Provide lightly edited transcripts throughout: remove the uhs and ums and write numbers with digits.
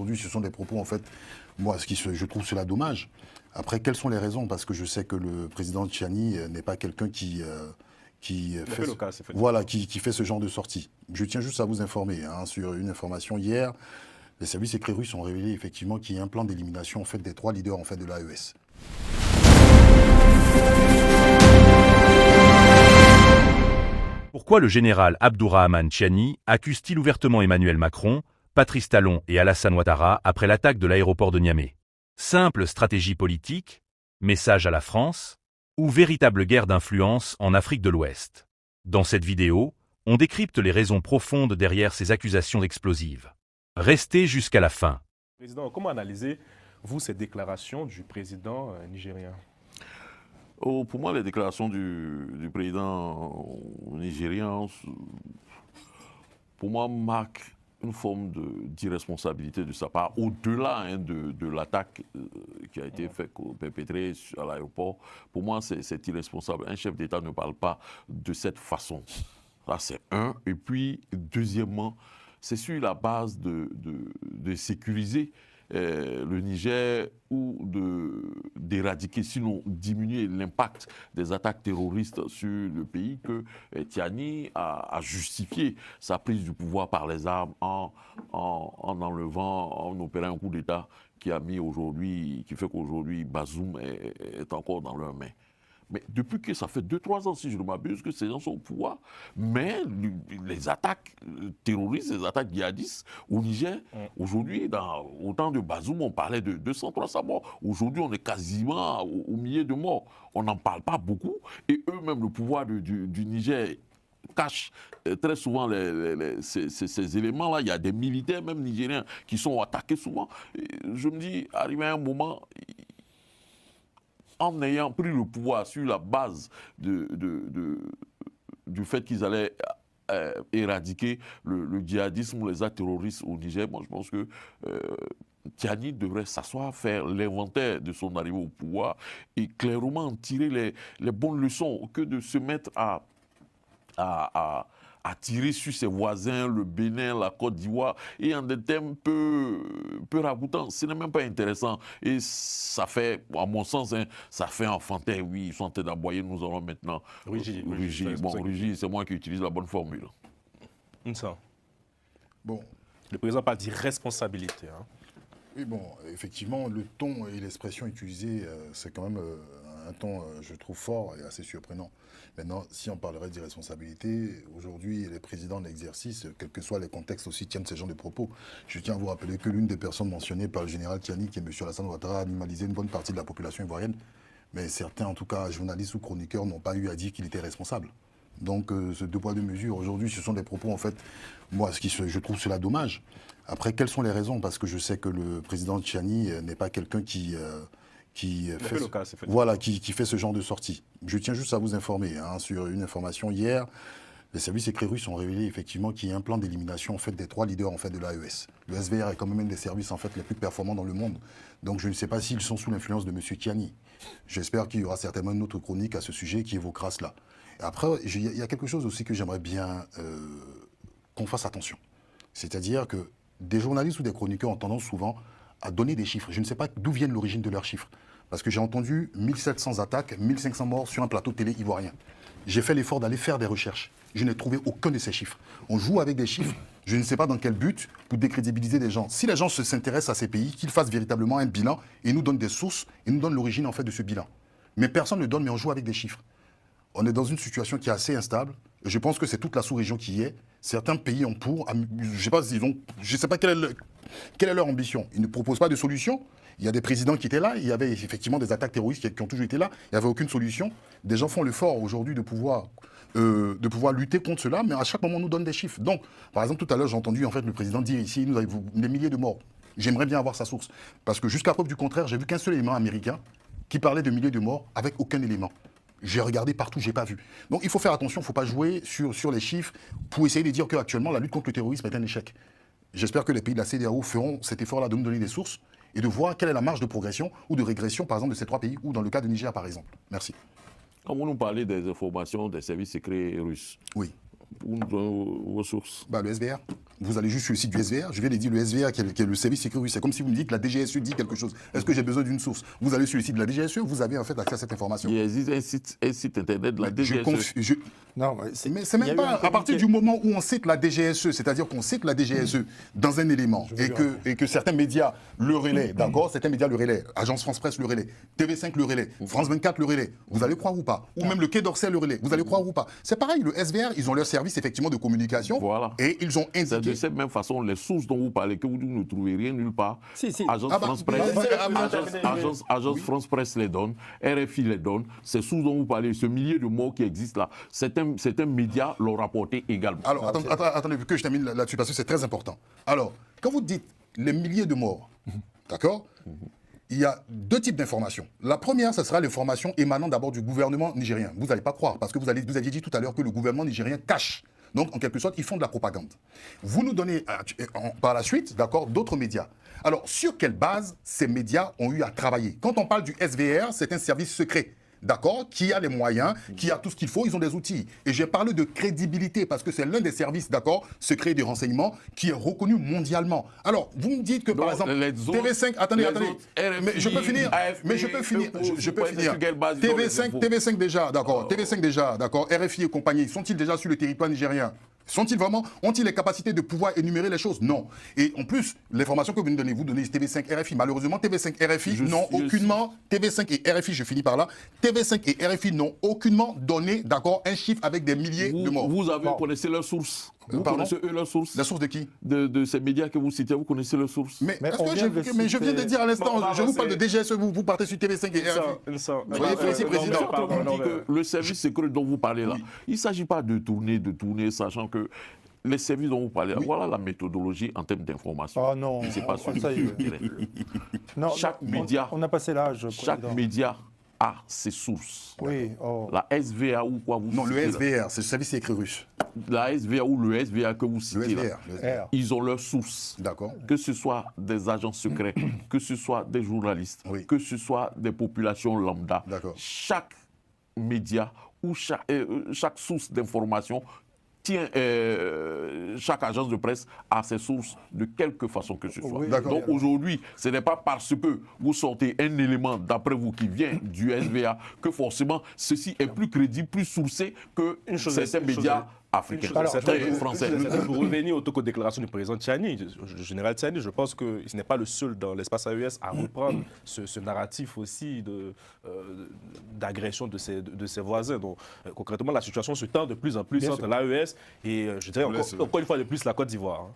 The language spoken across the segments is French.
aujourd'hui, ce sont des propos, en fait, moi, je trouve cela dommage. Après, quelles sont les raisons? Parce que je sais que le président Tchiani n'est pas quelqu'un qui fait ce genre de sortie. Je tiens juste à vous informer sur une information. Hier, les services secrets russes ont révélé effectivement qu'il y a un plan d'élimination en fait, des 3 leaders en fait, de l'AES. Pourquoi le général Abdourahmane Tchiani accuse-t-il ouvertement Emmanuel Macron, Patrice Talon et Alassane Ouattara après l'attaque de l'aéroport de Niamey? Simple stratégie politique, message à la France, ou véritable guerre d'influence en Afrique de l'Ouest? Dans cette vidéo, on décrypte les raisons profondes derrière ces accusations explosives. Restez jusqu'à la fin. Président, comment analysez-vous ces déclarations du président nigérien? Pour moi, les déclarations du président nigérien, pour moi, marquent une forme d'irresponsabilité de sa part, au-delà de l'attaque qui a été perpétrée à l'aéroport. Pour moi, c'est irresponsable. Un chef d'État ne parle pas de cette façon. Ça, c'est un. Et puis, deuxièmement, c'est sur la base de sécuriser le Niger ou d'éradiquer, sinon diminuer l'impact des attaques terroristes sur le pays que Tchiani a justifié sa prise du pouvoir par les armes en enlevant, en opérant un coup d'État qui fait qu'aujourd'hui Bazoum est encore dans leurs mains. Mais depuis que ça fait 2-3 ans, si je ne m'abuse, que ces gens sont au pouvoir, mais les attaques terroristes, les attaques djihadistes au Niger, aujourd'hui, au temps de Bazoum, on parlait de 200-300 morts. Aujourd'hui, on est quasiment au millier de morts. On n'en parle pas beaucoup. Et eux-mêmes, le pouvoir du Niger cache très souvent ces éléments-là. Il y a des militaires, même nigériens, qui sont attaqués souvent. Et je me dis, arrivé à un moment, en ayant pris le pouvoir sur la base du fait qu'ils allaient éradiquer le djihadisme ou les actes terroristes au Niger, moi je pense que Tchiani devrait s'asseoir, faire l'inventaire de son arrivée au pouvoir et clairement tirer les bonnes leçons que de se mettre à tirer sur ses voisins, le Bénin, la Côte d'Ivoire, et en des termes peu ragoûtants. Ce n'est même pas intéressant. Et ça fait, à mon sens, ça fait enfantin. Oui, ils sont en train d'aboyer, nous allons maintenant rugir. Bon, rugir, c'est moi qui utilise la bonne formule. Ça. Bon. Le président parle d'irresponsabilité. Oui, bon, effectivement, le ton et l'expression utilisée, c'est quand même un ton, je trouve, fort et assez surprenant. Maintenant, si on parlerait d'irresponsabilité, aujourd'hui, les présidents d'exercice, quels que soient les contextes aussi, tiennent ce genre de propos. Je tiens à vous rappeler que l'une des personnes mentionnées par le général Tchiani, qui est M. Alassane Ouattara, a animalisé une bonne partie de la population ivoirienne. Mais certains, en tout cas, journalistes ou chroniqueurs, n'ont pas eu à dire qu'il était responsable. Donc, ce deux poids, deux mesures, aujourd'hui, ce sont des propos, en fait, moi, je trouve cela dommage. Après, quelles sont les raisons? Parce que je sais que le président Tchiani n'est pas quelqu'un qui fait ce genre de sortie. Je tiens juste à vous informer sur une information. Hier, les services secrets russes ont révélé effectivement qu'il y a un plan d'élimination en fait, des 3 leaders en fait, de l'AES. Le SVR est quand même un des services en fait, les plus performants dans le monde. Donc je ne sais pas s'ils sont sous l'influence de M. Tchiani. J'espère qu'il y aura certainement une autre chronique à ce sujet qui évoquera cela. Et après, il y a quelque chose aussi que j'aimerais bien qu'on fasse attention. C'est-à-dire que des journalistes ou des chroniqueurs ont tendance souvent à donner des chiffres. Je ne sais pas d'où viennent l'origine de leurs chiffres. Parce que j'ai entendu 1700 attaques, 1500 morts sur un plateau de télé ivoirien. J'ai fait l'effort d'aller faire des recherches. Je n'ai trouvé aucun de ces chiffres. On joue avec des chiffres, je ne sais pas dans quel but, pour décrédibiliser des gens. Si les gens s'intéressent à ces pays, qu'ils fassent véritablement un bilan et nous donnent des sources et nous donnent l'origine en fait de ce bilan. Mais personne ne donne, mais on joue avec des chiffres. On est dans une situation qui est assez instable. Je pense que c'est toute la sous-région qui y est. Certains pays ont je ne sais pas quelle est leur ambition. Ils ne proposent pas de solution. Il y a des présidents qui étaient là, il y avait effectivement des attaques terroristes qui ont toujours été là, il n'y avait aucune solution. Des gens font l'effort aujourd'hui de pouvoir lutter contre cela, mais à chaque moment on nous donne des chiffres. Donc, par exemple, tout à l'heure, j'ai entendu en fait, le président dire ici, nous avons des milliers de morts. J'aimerais bien avoir sa source. Parce que jusqu'à preuve du contraire, j'ai vu qu'un seul élément américain qui parlait de milliers de morts avec aucun élément. J'ai regardé partout, je n'ai pas vu. Donc il faut faire attention, il ne faut pas jouer sur les chiffres pour essayer de dire qu'actuellement la lutte contre le terrorisme est un échec. J'espère que les pays de la CEDEAO feront cet effort-là de nous donner des sources et de voir quelle est la marge de progression ou de régression, par exemple, de ces 3 pays, ou dans le cas de Niger, par exemple. Merci. Quand vous nous parlez des informations des services secrets russes, oui. pour nous donner vos sources. Bah, le SVR. Vous allez juste sur le site du SVR. Je viens de dire le SVR qui est le service sécurité. C'est comme si vous me dites que la DGSE dit quelque chose. Est-ce que j'ai besoin d'une source? Vous allez sur le site de la DGSE, vous avez en fait accès à cette information. Il existe un site internet de la DGSE. Non, mais c'est même pas à partir du moment où on cite la DGSE, c'est-à-dire qu'on cite la DGSE dans un élément et que certains médias le relaient, d'accord? Certains médias le relaient, Agence France Presse le relaie, TV5 le relaie, France 24 le relaie. Vous allez croire ou pas? Ou même le Quai d'Orsay le relaie. Vous allez croire ou pas? C'est pareil, le SVR, ils ont leur service effectivement de communication. Voilà. Et ils ont indiqué. De cette même façon, les sources dont vous parlez, que vous ne trouvez rien nulle part, Agence France Presse, Agence France Presse les donne, RFI les donne, ces sources dont vous parlez, ce millier de mots qui existent là, certains médias l'ont rapporté également. Alors, attendez, que je termine là-dessus, parce que c'est très important. Alors, quand vous dites les milliers de morts, d'accord, il y a deux types d'informations. La première, ce sera l'information émanant d'abord du gouvernement nigérien. Vous n'allez pas croire, parce que vous aviez dit tout à l'heure que le gouvernement nigérien cache. Donc, en quelque sorte, ils font de la propagande. Vous nous donnez par la suite, d'accord, d'autres médias. Alors, sur quelle base ces médias ont eu à travailler? Quand on parle du SVR, c'est un service secret. D'accord, qui a les moyens, qui a tout ce qu'il faut, ils ont des outils. Et j'ai parlé de crédibilité parce que c'est l'un des services, d'accord, secrets des renseignements qui est reconnu mondialement. Alors, vous me dites que par exemple, TV5, attendez, mais je peux finir, TV5 déjà, d'accord, TV5 déjà, d'accord, RFI et compagnie, sont-ils déjà sur le territoire nigérien? Sont-ils vraiment, ont-ils les capacités de pouvoir énumérer les choses? Non. Et en plus, l'information que vous nous donnez TV5 RFI. Malheureusement, TV5 RFI n'ont aucunement, TV5 et RFI, je finis par là, TV5 et RFI n'ont aucunement donné, d'accord, un chiffre avec des milliers de morts. Vous connaissez leurs sources. Vous connaissez eux leurs sources. La source de qui? De ces médias que vous citez, vous connaissez leurs sources. Mais je viens de dire à l'instant, je vous parle de DGSE, vous partez sur TV5 et RFI. Soyez précis, président. Le service secret dont vous parlez là, il ne s'agit pas de tourner, sachant que les services dont vous parlez, voilà la méthodologie en termes d'information. Ah non, c'est pas sûr. Non, chaque média, on a passé l'âge. Chaque média a ses sources. Oui. La SVA ou quoi vous citez? Non, le SVR, c'est le service écrit russe. La SVA ou le SVA que vous citez là, ils ont leurs sources. D'accord. Que ce soit des agents secrets, que ce soit des journalistes, que ce soit des populations lambda. Chaque média ou chaque source d'information chaque agence de presse a ses sources de quelque façon que ce soit. Donc aujourd'hui, ce n'est pas parce que vous sortez un élément d'après vous qui vient du SVA que forcément ceci est plus crédible, plus sourcé que certains médias africains, français. Pour revenir aux déclarations du président Tchani, le général Tchani, je pense que ce n'est pas le seul dans l'espace AES à reprendre ce narratif aussi d'agression de ses voisins. Donc concrètement, la situation se tend de plus en plus entre l'AES et, je dirais encore une fois de plus, la Côte d'Ivoire.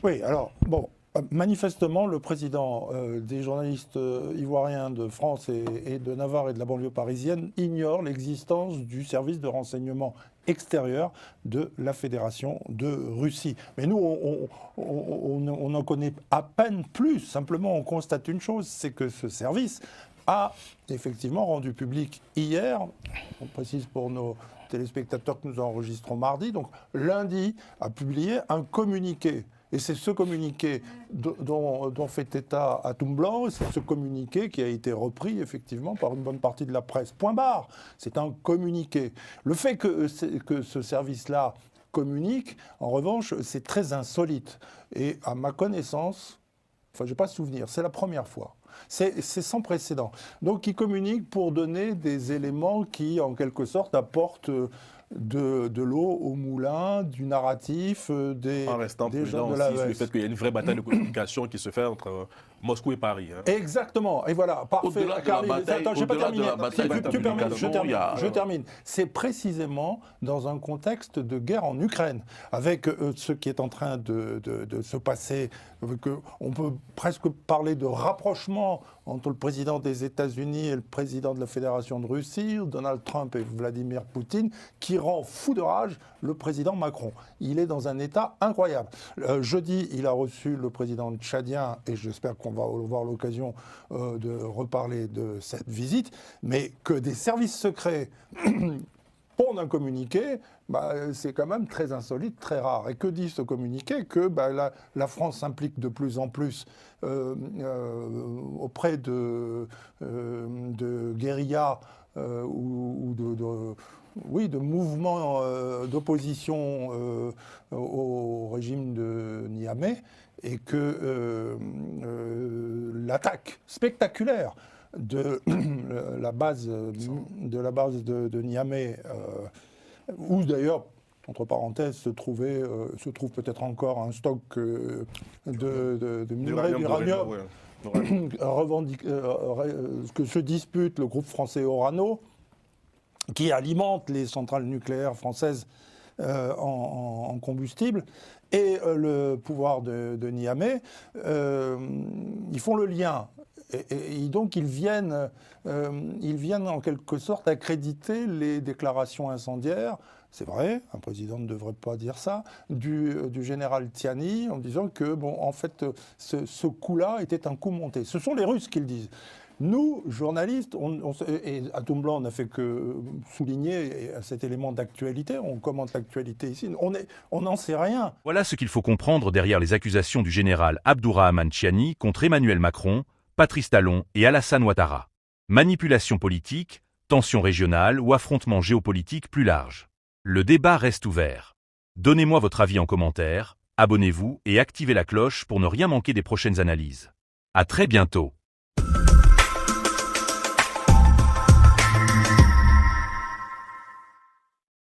Oui, alors, bon, manifestement, le président des journalistes ivoiriens de France et de Navarre et de la banlieue parisienne ignore l'existence du service de renseignement extérieur de la Fédération de Russie. Mais nous, on en connaît à peine plus. Simplement, on constate une chose, c'est que ce service a effectivement rendu public hier, on précise pour nos téléspectateurs que nous enregistrons mardi, donc lundi, a publié un communiqué. Et c'est ce communiqué dont fait état à Toumblanc, c'est ce communiqué qui a été repris effectivement par une bonne partie de la presse. Point barre, c'est un communiqué. Le fait que ce service-là communique, en revanche, c'est très insolite. Et à ma connaissance, enfin je n'ai pas souvenir, c'est la première fois. C'est sans précédent. Donc il communique pour donner des éléments qui, en quelque sorte, apportent de l'eau au moulin, du narratif, des gens de l'AES. Le fait qu'il y a une vraie bataille de communication qui se fait entre Moscou et Paris. Exactement. Et voilà, parfait. Attends, je n'ai pas terminé. Je termine. C'est précisément dans un contexte de guerre en Ukraine, avec ce qui est en train de se passer. On peut presque parler de rapprochement entre le président des États-Unis et le président de la Fédération de Russie, Donald Trump et Vladimir Poutine, qui rend fou de rage le président Macron. Il est dans un état incroyable. Jeudi, il a reçu le président tchadien, et j'espère qu'on va avoir l'occasion de reparler de cette visite, mais que des services secrets pondent un communiqué, c'est quand même très insolite, très rare. Et que dit ce communiqué? Que la France s'implique de plus en plus auprès de guérillas ou de mouvements d'opposition au régime de Niamey, et que l'attaque spectaculaire de la base de Niamey, où d'ailleurs, entre parenthèses, se trouve peut-être encore un stock de minerais d'uranium, que se dispute le groupe français Orano, qui alimente les centrales nucléaires françaises en combustible, et le pouvoir de Niamey, ils font le lien. Et donc ils viennent en quelque sorte accréditer les déclarations incendiaires, c'est vrai, un président ne devrait pas dire ça, du général Tiani, en disant que, en fait, ce coup-là était un coup monté. Ce sont les Russes qui le disent. Nous, journalistes, et Atom Blanc n'a fait que souligner cet élément d'actualité, on commente l'actualité ici, on n'en sait rien. Voilà ce qu'il faut comprendre derrière les accusations du général Abdourahmane Chiani contre Emmanuel Macron, Patrice Talon et Alassane Ouattara. Manipulation politique, tension régionale ou affrontement géopolitique plus large. Le débat reste ouvert. Donnez-moi votre avis en commentaire, abonnez-vous et activez la cloche pour ne rien manquer des prochaines analyses. À très bientôt.